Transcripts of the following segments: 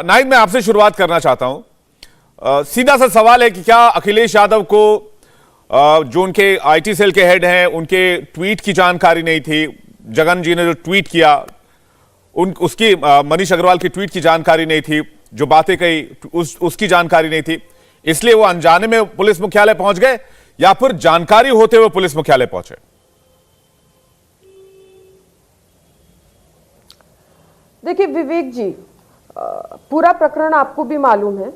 नाहिद, मैं आपसे शुरुआत करना चाहता हूं। सीधा सा सवाल है कि क्या अखिलेश यादव को जो उनके आईटी सेल के हेड हैं उनके ट्वीट की जानकारी नहीं थी? जगन जी ने जो ट्वीट किया उसकी मनीष अग्रवाल की ट्वीट की जानकारी नहीं थी, जो बातें कही उसकी जानकारी नहीं थी, इसलिए वो अनजाने में पुलिस मुख्यालय पहुंच गए या फिर जानकारी होते हुए पुलिस मुख्यालय पहुंचे? देखिए विवेक जी, पूरा प्रकरण आपको भी मालूम है।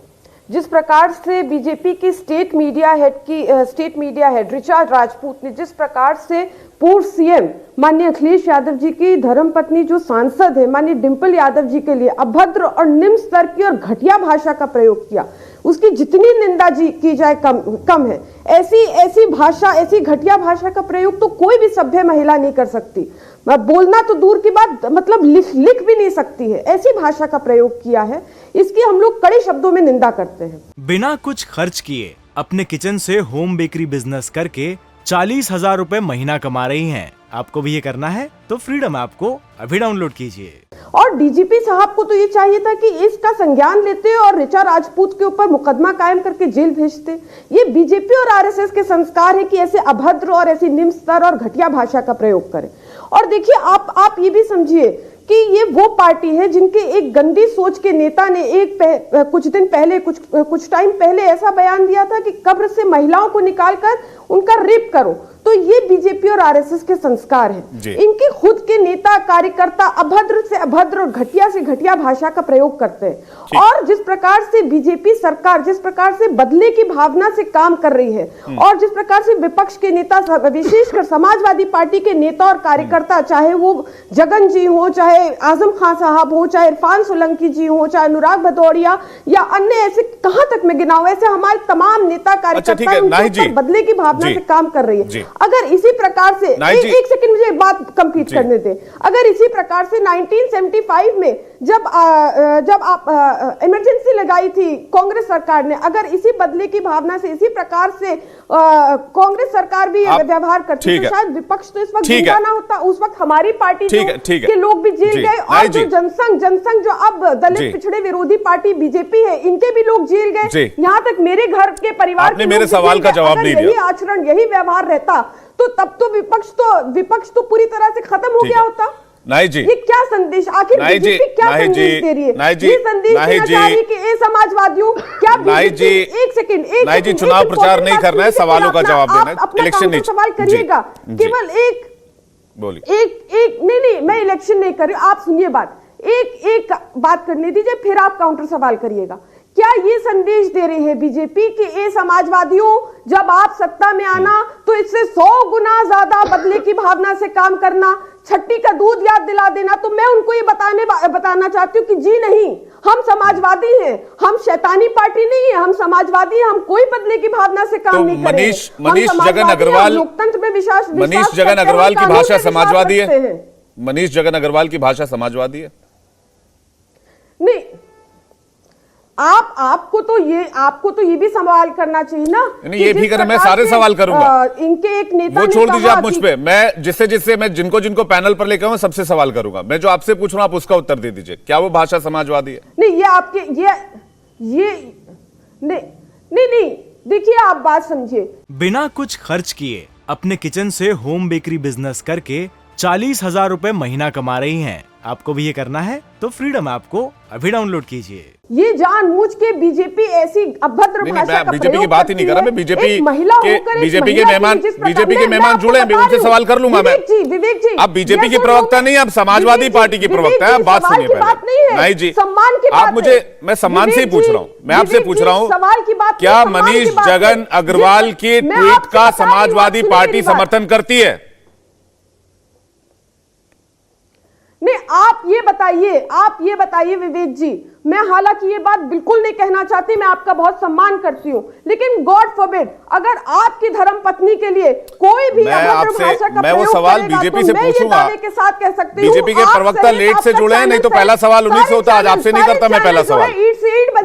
जिस प्रकार से बीजेपी की state media head Richa Rajput ने जिस प्रकार से पूर्व सीएम माननीय अखिलेश यादव जी की धर्मपत्नी जो सांसद है माननीय डिंपल यादव जी के लिए अभद्र और निम्न स्तर की और घटिया भाषा का प्रयोग किया, उसकी जितनी निंदा की जाए कम है। ऐसी भाषा, ऐसी घटिया भाषा का प्रयोग तो कोई भी सभ्य महिला नहीं कर सकती। बोलना तो दूर की बात, मतलब लिख भी नहीं सकती है। ऐसी भाषा का प्रयोग किया है, इसकी हम लोग कड़े शब्दों में निंदा करते हैं। बिना कुछ खर्च किए अपने किचन से होम बेकरी बिजनेस करके 40,000 रुपए महीना कमा रही हैं। आपको भी ये करना है तो फ्रीडम ऐप को अभी डाउनलोड कीजिए। और डीजीपी साहब को तो ये चाहिए था कि इसका संज्ञान लेते और ऋचा राजपूत के ऊपर मुकदमा कायम करके जेल भेजते। ये बीजेपी और आरएसएस के संस्कार है कि ऐसे अभद्र और ऐसी निम्न स्तर और घटिया भाषा का प्रयोग करें। और देखिए आप ये भी समझिए कि ये वो पार्टी है जिनके एक गंदी सोच के नेता ने कुछ दिन पहले कुछ टाइम पहले ऐसा बयान दिया था कि कब्र से महिलाओं को निकालकर उनका रेप करो। तो ये बीजेपी और आरएसएस के संस्कार हैं। इनके खुद के नेता कार्यकर्ता अभद्र से अभद्र और घटिया से घटिया भाषा का प्रयोग करते हैं। और जिस प्रकार से बीजेपी सरकार जिस प्रकार से बदले की भावना से काम कर रही है और जिस प्रकार से विपक्ष के नेता, विशेषकर समाजवादी पार्टी के नेता और कार्यकर्ता, चाहे वो जगन जी हो, चाहे आजम खान साहब हो, चाहे इरफान सोलंकी जी हो, चाहे अनुराग भदौरिया या अन्य, ऐसे कहां तक मैं गिनाऊं, ऐसे हमारे तमाम नेता कार्यकर्ता बदले की भावना से काम कर रही है। अगर इसी प्रकार से एक सेकंड मुझे एक बात कंप्लीट करने दें। अगर इसी प्रकार से 1975 में जब आप इमरजेंसी लगाई थी कांग्रेस सरकार ने, अगर इसी बदले की भावना से इसी प्रकार से कांग्रेस सरकार भी व्यवहार करती तो शायद विपक्ष तो इस वक्त जिंदा ना होता। उस वक्त हमारी पार्टी के लोग भी जेल गए और जो जनसंघ जो अब दलित पिछड़े विरोधी पार्टी बीजेपी है, इनके भी लोग जेल गए। यहाँ तक मेरे घर के परिवार के मेरे सवाल का जवाब नहीं दिया। यही आचरण, यही व्यवहार रहता तो तब तो विपक्ष तो पूरी तरह से खत्म हो गया होता। नाहिद जी, ये क्या संदेश, आखिर बीजेपी क्या संदेश दे रही है? ये संदेश देना चाह रही है कि ए समाजवादियों, क्या बीजेपी, एक सेकंड, नाहिद जी, चुनाव प्रचार नहीं करना है, सवालों का जवाब देना है। इलेक्शन नहीं सवाल करिएगा, केवल नहीं, मैं इलेक्शन नहीं कर रही, आप सुनिए बात, एक बात करने दीजिए, फिर आप काउंटर सवाल करिएगा। क्या ये संदेश दे रहे हैं बीजेपी कि ए समाजवादियों, जब आप सत्ता में आना तो इससे 100 गुना ज्यादा बदले की भावना से काम करना, छट्टी का दूध याद दिला देना? तो मैं उनको ये बताना चाहती हूँ कि जी नहीं, हम समाजवादी हैं, हम शैतानी पार्टी नहीं है, हम समाजवादी हैं, हम कोई बदले की भावना से काम नहीं करेंगे। मनीष जगन अग्रवाल, लोकतंत्र में विश्वास मनीष जगन अग्रवाल की भाषा समाजवादी है? मनीष जगन अग्रवाल की भाषा समाजवादी है? नहीं, आपको तो ये भी सवाल करना चाहिए ना। नहीं, ये भी करें, मैं सारे सवाल करूंगा। इनके एक नेता वो छोड़ दीजिए आप मुझ पे, मैं जिससे मैं जिनको पैनल पर लेकर आऊं सबसे सवाल करूंगा। मैं जो आपसे पूछ रहा हूं आप उसका उत्तर दे दीजिए। क्या वो भाषा समाजवादी है? नहीं, ये आपके ये नहीं, देखिए आप बात समझिए। बिना कुछ खर्च किए अपने किचन से होम बेकरी बिजनेस करके 40,000 रुपए महीना कमा रही हैं। आपको भी ये करना है तो फ्रीडम ऐप को अभी डाउनलोड कीजिए। ये जानबूझ के बीजेपी ऐसी अभद्र भाषा का बीजेपी की बात ही नहीं कर रहा मैं। बीजेपी के मेहमान जुड़े हैं, उनसे सवाल कर लूंगा मैं। विवेक जी, आप बीजेपी के प्रवक्ता नहीं, आप समाजवादी पार्टी की प्रवक्ता है। आप बात सुनिए पहले। नहीं जी, आप मुझे, मैं सम्मान से ही पूछ रहा हूँ, मैं आपसे पूछ रहा हूँ, क्या मनीष जगन अग्रवाल के ट्वीट का समाजवादी पार्टी समर्थन करती है? नहीं, आप ये बताइए विवेक जी। मैं हालांकि ये बात बिल्कुल नहीं कहना चाहती, मैं आपका बहुत सम्मान करती हूँ, लेकिन गॉड फॉरबिड अगर आपकी धर्म पत्नी के लिए कोई भी अभद्र भाषा का मैं वो सवाल बीजेपी से पूछूंगा के साथ कह सकती हूँ। बीजेपी के प्रवक्ता लेट से जुड़े हैं, नहीं तो पहला सवाल उन्हीं से होता। आज आपसे नहीं करता मैं पहला सवाल।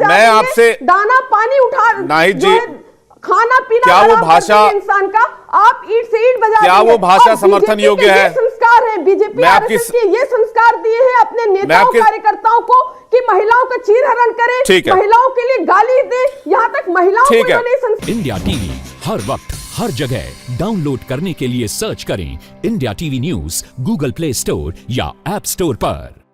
मैं आपसे दाना पानी उठा, नाहिद जी, खाना पीना क्या वो हराम कर भाषा- दिया इंसान का। आप ईंट से ईंट बजा क्या दिए। वो भाषा और समर्थन BJP योग्य के ये है? संस्कार है, बीजेपी मैं आपकी- आरएसएस के ये संस्कार दिए हैं अपने नेताओं आपकी- कार्यकर्ताओं को कि महिलाओं का चीरहरण करे, ठीक है। महिलाओं के लिए गाली दे, यहाँ तक महिलाओं ठीक को है। इन्होंने संस्कार। इंडिया टीवी हर वक्त हर जगह डाउनलोड करने के लिए सर्च करें India TV news Google play store या ऐप स्टोर पर।